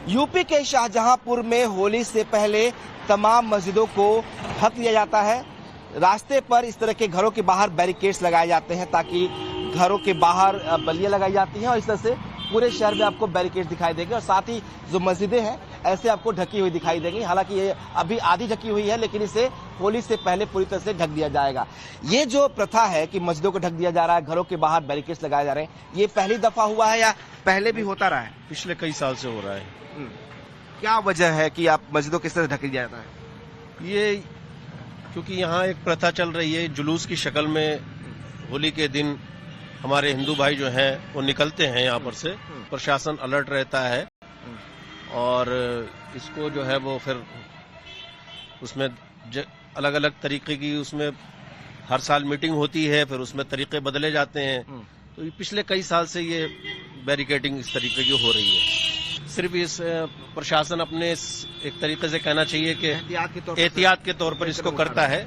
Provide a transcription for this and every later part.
UP के शाहजहांपुर में होली से पहले तमाम मस्जिदों को ढक दिया जाता है। रास्ते पर इस तरह के घरों के बाहर बैरिकेड्स लगाए जाते हैं ताकि घरों के बाहर बल्लियां लगाई जाती हैं और इस तरह से पूरे शहर में आपको बैरिकेड्स दिखाई देंगे और साथ ही जो मस्जिदें हैं ऐसे आपको ढकी हुई दिखाई देंगी। हालांकि ये अभी आधी ढकी हुई है, लेकिन इसे होली से पहले पूरी तरह से ढक दिया जाएगा। ये जो प्रथा है कि मस्जिदों को ढक दिया जा रहा है, घरों के बाहर बैरिकेड्स लगाए जा रहे हैं, ये पहली दफा हुआ है या पहले भी होता रहा है? पिछले कई साल से हो रहा है। क्या वजह है कि आप मस्जिदों किस तरह ढक दिया जाता है? ये क्योंकि यहाँ एक प्रथा चल रही है, जुलूस की शक्ल में होली के दिन हमारे हिंदू भाई जो हैं वो निकलते हैं यहाँ पर से। प्रशासन अलर्ट रहता है और इसको जो है वो फिर उसमें अलग अलग तरीके की उसमें हर साल मीटिंग होती है, फिर उसमें तरीके बदले जाते हैं। तो ये पिछले कई साल से ये बैरिकेडिंग इस तरीके की हो रही है। सिर्फ इस प्रशासन अपने एक तरीके से कहना चाहिए कि एहतियात के तौर पर इसको करता है,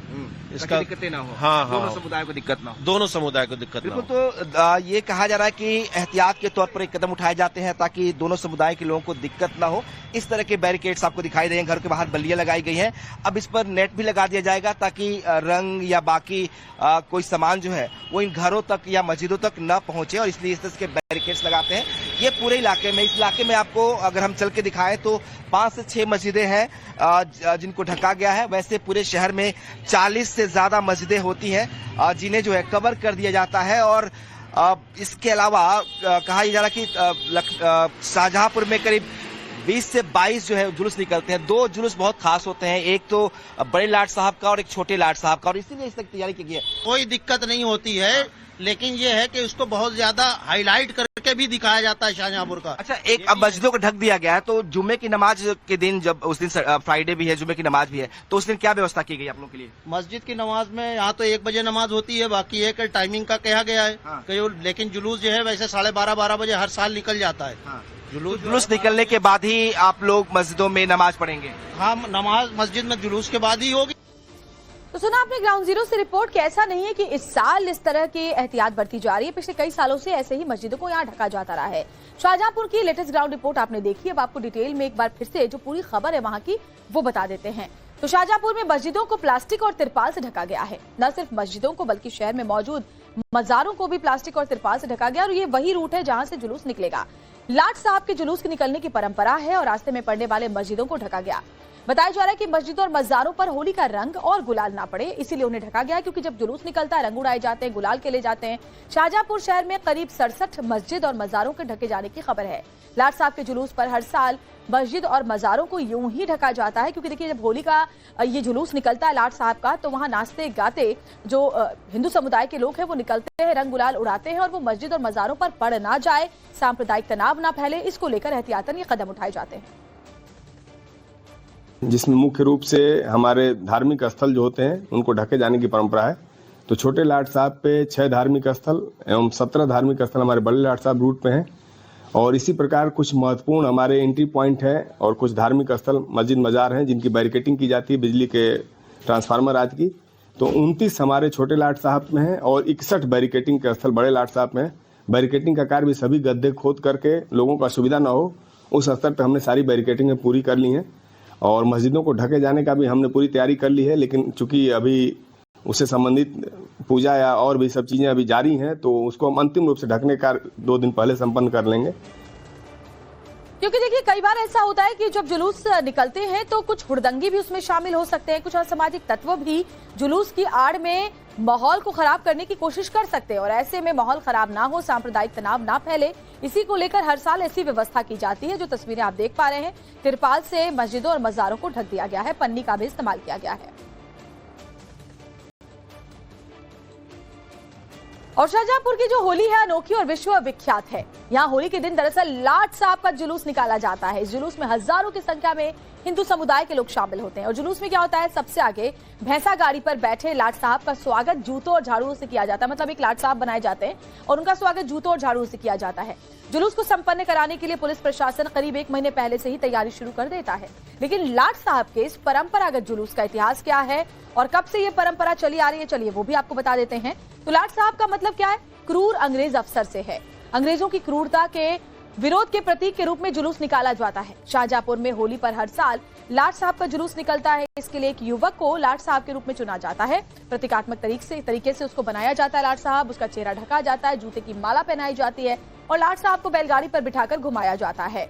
इसका दिक्कतें ना हो। हाँ, दोनों समुदाय को दिक्कत ना हो। दोनों समुदाय को दिक्कत ना हो। तो ये कहा जा रहा है कि एहतियात के तौर पर एक कदम उठाए जाते हैं ताकि दोनों समुदाय के लोगों को दिक्कत ना हो। इस तरह के बैरिकेड्स आपको दिखाई देंगे, घर के बाहर बल्लियां लगाई गई हैं। अब इस पर नेट भी लगा दिया जाएगा ताकि रंग या बाकी कोई सामान जो है वो इन घरों तक या मस्जिदों तक न पहुंचे, और इसलिए इस तरह के बैरिकेड्स लगाते हैं। ये पूरे इलाके में, इस इलाके में आपको अगर हम चल के दिखाएं तो 5 से 6 मस्जिदें हैं जिनको ढका गया है। वैसे पूरे शहर में 40 से ज्यादा मस्जिदें होती हैं जिन्हें जो है कवर कर दिया जाता है। और इसके अलावा कहा जा रहा है कि शाहजहांपुर में करीब 20 से 22 जो है जुलूस निकलते हैं। 2 जुलूस बहुत खास होते हैं, एक तो बड़े लाट साहब का और एक छोटे लाट साहब का, और इसीलिए इस तक तैयारी की गई है। कोई दिक्कत नहीं होती है, लेकिन ये है कि उसको बहुत ज्यादा हाईलाइट करके भी दिखाया जाता है शाहजहांपुर का। अच्छा, एक अब मस्जिदों को ढक दिया गया है, तो जुम्मे की नमाज के दिन, जब उस दिन फ्राइडे भी है, जुम्मे की नमाज भी है, तो उस दिन क्या व्यवस्था की गई आप लोगों के लिए? मस्जिद की नमाज में यहाँ तो 1 बजे नमाज होती है, बाकी एक टाइमिंग का कहा गया है। हाँ। लेकिन जुलूस जो है वैसे 12:30 बजे हर साल निकल जाता है। हाँ। जुलूस निकलने के बाद ही आप लोग मस्जिदों में नमाज पढ़ेंगे? हाँ, नमाज मस्जिद में जुलूस के बाद ही होगी। तो सुना आपने ग्राउंड जीरो से रिपोर्ट कि ऐसा नहीं है कि इस साल इस तरह की एहतियात बरती जा रही है। पिछले कई सालों से ऐसे ही मस्जिदों को यहाँ ढका जाता रहा है। शाहजहांपुर की लेटेस्ट ग्राउंड रिपोर्ट आपने देखी। अब आपको डिटेल में एक बार फिर से जो पूरी खबर है वहाँ की वो बता देते हैं। तो शाहजहांपुर में मस्जिदों को प्लास्टिक और तिरपाल से ढका गया है। न सिर्फ मस्जिदों को बल्कि शहर में मौजूद मज़ारों को भी प्लास्टिक और तिरपाल से ढका गया, और ये वही रूट है जहाँ से जुलूस निकलेगा। लाट साहब के जुलूस के निकलने की परंपरा है और रास्ते में पड़ने वाले मस्जिदों को ढका गया। बताया जा रहा है कि मस्जिदों और मज़ारों पर होली का रंग और गुलाल ना पड़े, इसीलिए उन्हें ढका गया, क्योंकि जब जुलूस निकलता है रंग उड़ाए जाते हैं, गुलाल खेले जाते हैं। शाहजहांपुर शहर में करीब 67 मस्जिद और मज़ारों के ढके जाने की खबर है। लाट साहब के जुलूस पर हर साल मस्जिद और मज़ारों को यूं ही ढका जाता है, क्योंकि देखिए जब होली का ये जुलूस निकलता है लाट साहब का, तो वहाँ नाचते गाते जो हिंदू समुदाय के लोग हैं वो निकलते हैं, रंग गुलाल उड़ाते हैं, और वो मस्जिद और मज़ारों पर पड़ ना जाए, सांप्रदायिक तनाव ना फैले, इसको लेकर एहतियातन ये कदम उठाए जाते हैं। जिसमें मुख्य रूप से हमारे धार्मिक स्थल जो होते हैं उनको ढके जाने की परंपरा है। तो छोटे लाट साहब पे 6 धार्मिक स्थल एवं 17 धार्मिक स्थल हमारे बड़े लाट साहब रूट पे हैं, और इसी प्रकार कुछ महत्वपूर्ण हमारे एंट्री पॉइंट है और कुछ धार्मिक स्थल मस्जिद मजार हैं जिनकी बैरिकेटिंग की जाती है बिजली के ट्रांसफार्मर आदि की। तो 29 हमारे छोटे लाट साहब में है और 61 बैरिकेटिंग के स्थल बड़े लाट साहब में है। बैरिकेटिंग का कार्य भी सभी गड्ढे खोद करके लोगों को असुविधा न हो उस स्तर पर हमने सारी बैरिकेटिंग पूरी कर ली हैं, और मस्जिदों को ढके जाने का भी हमने पूरी तैयारी कर ली है। लेकिन चूंकि अभी उससे संबंधित पूजा या और भी सब चीजें अभी जारी हैं, तो उसको हम अंतिम रूप से ढकने का 2 दिन पहले संपन्न कर लेंगे। क्योंकि देखिए कई बार ऐसा होता है कि जब जुलूस निकलते हैं तो कुछ हुड़दंगी भी उसमें शामिल हो सकते हैं, कुछ असामाजिक तत्व भी जुलूस की आड़ में माहौल को खराब करने की कोशिश कर सकते हैं, और ऐसे में माहौल खराब ना हो, सांप्रदायिक तनाव ना फैले, इसी को लेकर हर साल ऐसी व्यवस्था की जाती है। जो तस्वीरें आप देख पा रहे हैं, तिरपाल से मस्जिदों और मज़ारों को ढक दिया गया है, पन्नी का भी इस्तेमाल किया गया है। और शाहजहांपुर की जो होली है अनोखी और विश्व विख्यात है। यहाँ होली के दिन दरअसल लाट साहब का जुलूस निकाला जाता है। इस जुलूस में हजारों की संख्या में हिंदू समुदाय के लोग शामिल होते हैं, और जुलूस में क्या होता है, सबसे आगे भैंसा गाड़ी पर बैठे लाट साहब का स्वागत जूतों और झाड़ुओं से किया जाता है। मतलब एक लाट साहब बनाए जाते हैं और उनका स्वागत जूतों और झाड़ुओं से किया जाता है। जुलूस को संपन्न कराने के लिए पुलिस प्रशासन करीब 1 महीने पहले से ही तैयारी शुरू कर देता है। लेकिन लाट साहब के इस परंपरागत जुलूस का इतिहास क्या है और कब से ये परंपरा चली आ रही है, चलिए वो भी आपको बता देते हैं। तो लाट साहब का मतलब क्या है? क्रूर अंग्रेज अफसर से है। अंग्रेजों की क्रूरता के विरोध के प्रतीक के रूप में जुलूस निकाला जाता है। शाहजहांपुर में होली पर हर साल लाट साहब का जुलूस निकलता है। इसके लिए एक युवक को लाट साहब के रूप में चुना जाता है। प्रतीकात्मक तरीके से उसको बनाया जाता है लाट साहब, उसका चेहरा ढका जाता है, जूते की माला पहनाई जाती है और लाट साहब को बैलगाड़ी पर बिठाकर घुमाया जाता है।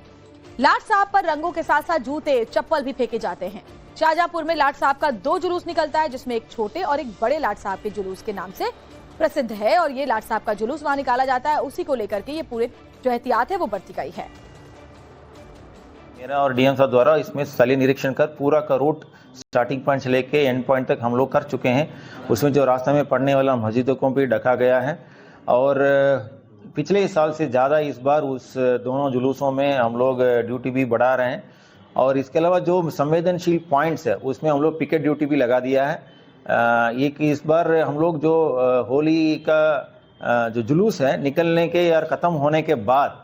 लाट साहब पर रंगों के साथ साथ जूते चप्पल भी फेंके जाते हैं। शाहजहांपुर में लाट साहब का 2 जुलूस निकलता है, जिसमें एक छोटे और एक बड़े लाट साहब के जुलूस के नाम से प्रसिद्ध है और ये लाट साहब का जुलूस वहां निकाला जाता है। उसी को लेकर के ये पूरे जो एहतियात है वो बढ़ती गई है। मेरा और डीएम साहब द्वारा इसमें स्थलीय निरीक्षण कर पूरा का रूट स्टार्टिंग पॉइंट से लेके एंड पॉइंट तक हम लोग कर चुके हैं। उसमें जो रास्ते में पड़ने वाला मस्जिदों को भी ढका गया है और पिछले साल से ज़्यादा इस बार उस दोनों जुलूसों में हम लोग ड्यूटी भी बढ़ा रहे हैं और इसके अलावा जो संवेदनशील पॉइंट्स है उसमें हम लोग पिकेट ड्यूटी भी लगा दिया है। ये कि इस बार हम लोग जो होली का जो जुलूस है निकलने के या ख़त्म होने के बाद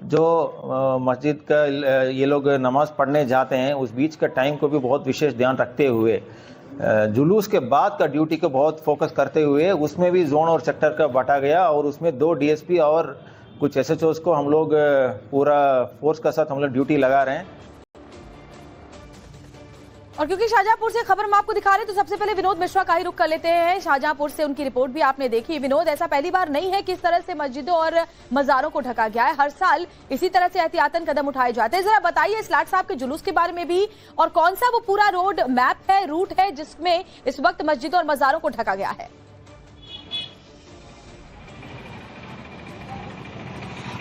जो मस्जिद का ये लोग नमाज पढ़ने जाते हैं उस बीच का टाइम को भी बहुत विशेष ध्यान रखते हुए जुलूस के बाद का ड्यूटी को बहुत फोकस करते हुए उसमें भी जोन और सेक्टर का बांटा गया और उसमें 2 डीएसपी और कुछ एसएचओस को हम लोग पूरा फोर्स का साथ हम लोग ड्यूटी लगा रहे हैं। और क्योंकि शाहजहांपुर से खबर हम आपको दिखा रहे हैं तो सबसे पहले विनोद मिश्रा का ही रुख कर लेते हैं। शाहजहांपुर से उनकी रिपोर्ट भी आपने देखी। विनोद, ऐसा पहली बार नहीं है कि इस तरह से मस्जिदों और मज़ारों को ढका गया है, हर साल इसी तरह से एहतियातन कदम उठाए जाते हैं। जरा बताइए इस लाट साहब के जुलूस के बारे में भी और कौन सा वो पूरा रोड मैप है, रूट है जिसमें इस वक्त मस्जिदों और मज़ारों को ढका गया है।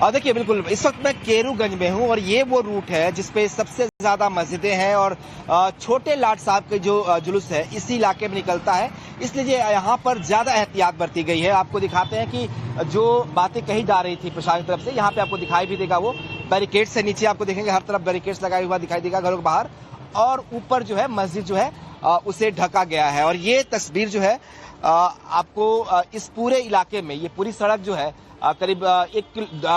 देखिए, बिल्कुल इस वक्त मैं केरूगंज में हूं और ये वो रूट है जिसपे सबसे ज्यादा मस्जिदें हैं और छोटे लाट साहब के जो जुलूस है इसी इलाके में निकलता है, इसलिए यहाँ पर ज्यादा एहतियात बरती गई है। आपको दिखाते हैं कि जो बातें कही जा रही थी प्रशासन की तरफ से, यहाँ पे आपको दिखाई भी देगा वो बैरिकेड से नीचे आपको देखेंगे हर तरफ बैरिकेड्स लगाए हुआ दिखाई देगा घरों के बाहर और ऊपर जो है मस्जिद जो है उसे ढका गया है। और ये तस्वीर जो है आपको इस पूरे इलाके में, ये पूरी सड़क जो है करीब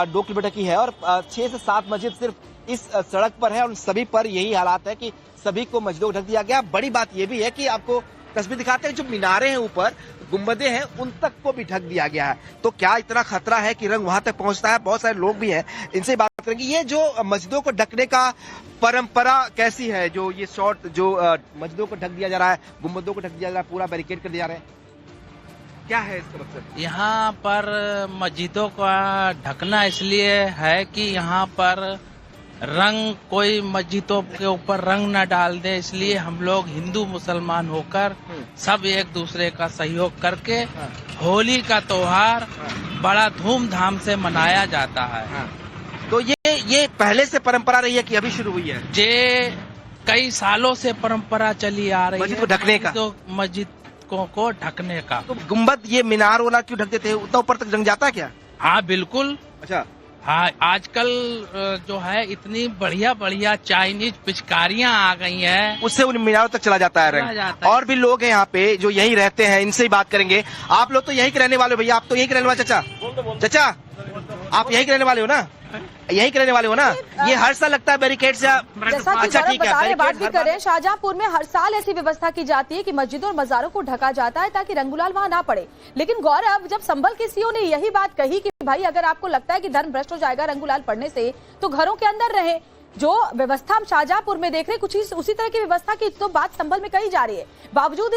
2 किलोमीटर की है और 6 से 7 मस्जिद सिर्फ इस सड़क पर है और सभी पर यही हालात है कि सभी को मस्जिदों को ढक दिया गया। बड़ी बात यह भी है कि आपको तस्वीर दिखाते हैं, जो मीनारे हैं ऊपर गुंबदें हैं उन तक को भी ढक दिया गया है। तो क्या इतना खतरा है कि रंग वहां तक पहुंचता है? बहुत सारे लोग भी हैं, इनसे बात करेंगे। ये जो मस्जिदों को ढकने का परंपरा कैसी है, जो ये शॉर्ट जो मस्जिदों को ढक दिया जा रहा है, गुंबदों को ढक दिया जा रहा है, पूरा बैरिकेड कर दिया जा रहा है, क्या है इसका मकसद? यहाँ पर मस्जिदों का ढकना इसलिए है कि यहाँ पर रंग, कोई मस्जिदों के ऊपर रंग न डाल दे, इसलिए हम लोग हिंदू मुसलमान होकर सब एक दूसरे का सहयोग करके होली का त्योहार बड़ा धूमधाम से मनाया जाता है। तो ये पहले से परंपरा रही है कि अभी शुरू हुई है? ये कई सालों से परंपरा चली आ रही है मस्जिद को ढकने का, तो मस्जिद को ढकने का। तो गुंबद ये मीनार वाला क्यों ढक देते हैं? उतना ऊपर तक रंग जाता है क्या? हाँ बिल्कुल। अच्छा। हाँ, आजकल जो है इतनी बढ़िया बढ़िया चाइनीज पिचकारियां आ गई हैं, उससे उन मीनारों तक चला जाता है रंग। और भी लोग हैं यहाँ पे जो यहीं रहते हैं, इनसे ही बात करेंगे। आप लोग तो यहीं के रहने वाले हो भैया, आप तो यहीं के रहने वाले? चाचा आप यहीं के रहने वाले हो ना? यहीं के रहने वाले हो ना? ये हर साल लगता है बैरिकेड से? अच्छा ठीक है, बात भी करें। शाहजहांपुर में हर साल ऐसी व्यवस्था की जाती है कि मस्जिदों और मज़ारों को ढका जाता है ताकि रंग गुलाल वहां ना पड़े। लेकिन गौरव, जब संभल के सीओ ने यही बात कही कि भाई अगर आपको लगता है कि धर्म भ्रष्ट हो जाएगा रंग गुलाल पड़ने से, तो घरों के अंदर रहे। जो व्यवस्था हम शाहजहांपुर में देख रहे हैं, कुछ उसी तरह की व्यवस्था की तो बात संभल में कही जा रही है। बावजूद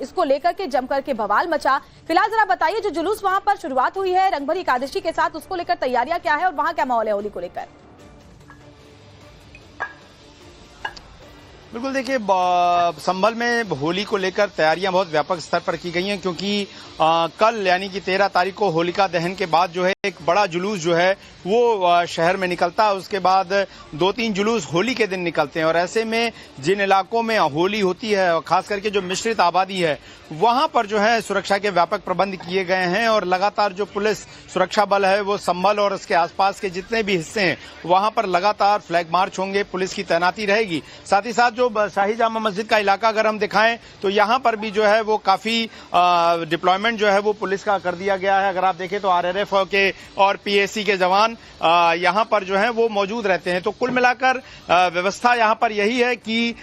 इसको लेकर के जमकर के बवाल मचा। फिलहाल जरा बताइए, जो जुलूस वहां पर शुरुआत हुई है रंगभरी एकादशी के साथ, उसको लेकर तैयारियां क्या है और वहां क्या माहौल है होली को लेकर? बिल्कुल, देखिए संभल में होली को लेकर तैयारियां बहुत व्यापक स्तर पर की गई हैं, क्योंकि कल यानी कि 13 तारीख को होलिका दहन के बाद जो है एक बड़ा जुलूस जो है वो शहर में निकलता है। उसके बाद 2-3 जुलूस होली के दिन निकलते हैं और ऐसे में जिन इलाकों में होली होती है और खास करके जो मिश्रित आबादी है वहां पर जो है सुरक्षा के व्यापक प्रबंध किए गए हैं और लगातार जो पुलिस सुरक्षा बल है वो संभल और उसके आसपास के जितने भी हिस्से हैं वहां पर लगातार फ्लैग मार्च होंगे, पुलिस की तैनाती रहेगी। साथ ही साथ जो शाही जामा मस्जिद का इलाका अगर हम दिखाएं तो यहाँ पर भी जो है वो काफी डिप्लॉयमेंट जो है वो पुलिस का कर दिया गया है। अगर आप देखें तो आरआरएफ के और पीएसी के जवान यहाँ पर जो है वो मौजूद रहते हैं। तो कुल मिलाकर व्यवस्था यहाँ पर यही है कि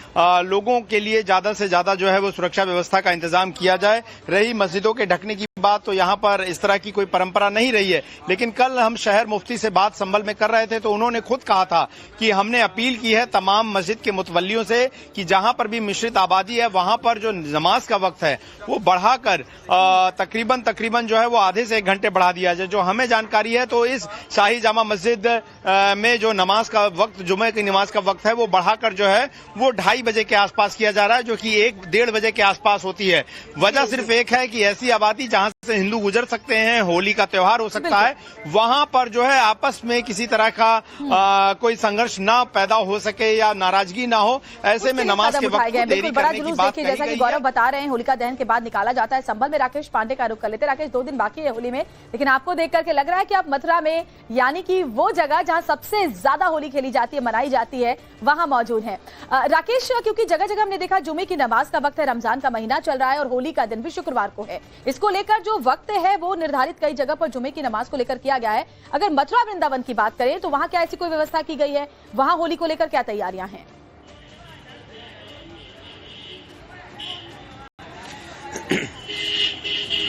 लोगों के लिए ज्यादा से ज्यादा जो है वो सुरक्षा व्यवस्था का इंतजाम किया जाए। रही मस्जिदों के ढकने की बाद तो यहाँ पर इस तरह की कोई परंपरा नहीं रही है। लेकिन कल हम शहर मुफ्ती से बात संभल में कर रहे थे तो उन्होंने खुद कहा था कि हमने अपील की है तमाम मस्जिद के मुतवल्लियों से कि जहां पर भी मिश्रित आबादी है वहां पर जो नमाज का वक्त है वो बढ़ाकर तकरीबन जो है वो आधे से 1 घंटे बढ़ा दिया जाए। जो हमें जानकारी है तो इस शाही जामा मस्जिद में जो नमाज का वक्त, जुमे की नमाज का वक्त है वो बढ़ाकर जो है वो 2:30 बजे के आसपास किया जा रहा है, जो कि 1-1:30 बजे के आसपास होती है। वजह सिर्फ एक है कि ऐसी आबादी जहां से हिंदू गुजर सकते हैं, होली का त्योहार हो सकता है, वहां पर जो है आपस में किसी तरह का कोई संघर्ष ना पैदा हो सके या नाराजगी ना हो, ऐसे में नमाज के वक्त को देरी करने की बात कही जैसा कि गौरव बता रहे हैं, होलिका दहन के बाद निकाला जाता है। संभल में राकेश पांडे का रुख कर लेते। राकेश, 2 दिन बाकी है होली में, लेकिन आपको देख करके लग रहा है कि आप मथुरा में, यानी कि वो जगह जहां सबसे ज्यादा होली खेली जाती है, मनाई जाती है, वहां मौजूद है। राकेश, क्योंकि जगह जगह हमने देखा जुमे की नमाज का वक्त है, रमजान का महीना चल रहा है और होली का दिन भी शुक्रवार को है, इसको लेकर जो वक्त है वो निर्धारित कई जगह पर जुमे की नमाज को लेकर किया गया है। अगर मथुरा वृंदावन की बात करें तो वहां क्या ऐसी कोई व्यवस्था की गई है? वहां होली को लेकर क्या तैयारियां हैं?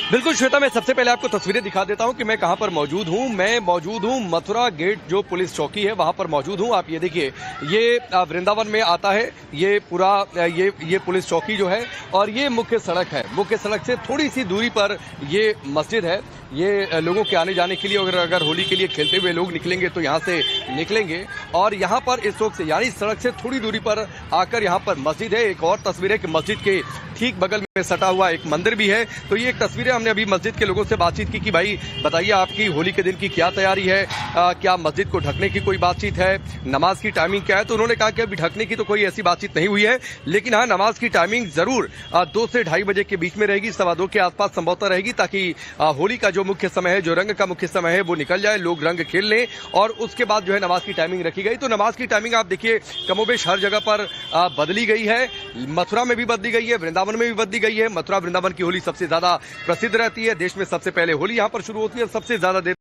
बिल्कुल श्वेता, मैं सबसे पहले आपको तस्वीरें दिखा देता हूं कि मैं कहां पर मौजूद हूं। मैं मौजूद हूं मथुरा गेट, जो पुलिस चौकी है वहां पर मौजूद हूं। आप ये देखिए, ये वृंदावन में आता है ये पूरा ये पुलिस चौकी जो है, और ये मुख्य सड़क है। मुख्य सड़क से थोड़ी सी दूरी पर ये मस्जिद है। ये लोगों के आने जाने के लिए, अगर होली के लिए खेलते हुए लोग निकलेंगे तो यहाँ से निकलेंगे, और यहाँ पर इस वक्त से, यानी सड़क से थोड़ी दूरी पर आकर यहाँ पर मस्जिद है। एक और तस्वीर है कि मस्जिद के ठीक बगल में सटा हुआ एक मंदिर भी है। तो ये एक तस्वीरें, हमने अभी मस्जिद के लोगों से बातचीत की कि भाई बताइए आपकी होली के दिन की क्या तैयारी है, क्या मस्जिद को ढकने की कोई बातचीत है, नमाज की टाइमिंग क्या है? तो उन्होंने कहा कि अभी ढकने की तो कोई ऐसी बातचीत नहीं हुई है, लेकिन हाँ, नमाज की टाइमिंग जरूर 2 से 2:30 बजे के बीच में रहेगी, 2:15 के आसपास संभवतः रहेगी, ताकि होली का जो मुख्य समय है, जो रंग का मुख्य समय है, वो निकल जाए, लोग रंग खेल लें, और उसके बाद जो है नमाज की टाइमिंग रखी गई। तो नमाज की टाइमिंग आप देखिए कमोबेश हर जगह पर बदली गई है। मथुरा में भी बदली गई है, वृंदावन में भी बदली गई है। मथुरा वृंदावन की होली सबसे ज्यादा प्रसिद्ध रहती है। देश में सबसे पहले होली यहां पर शुरू होती है, सबसे ज्यादा देर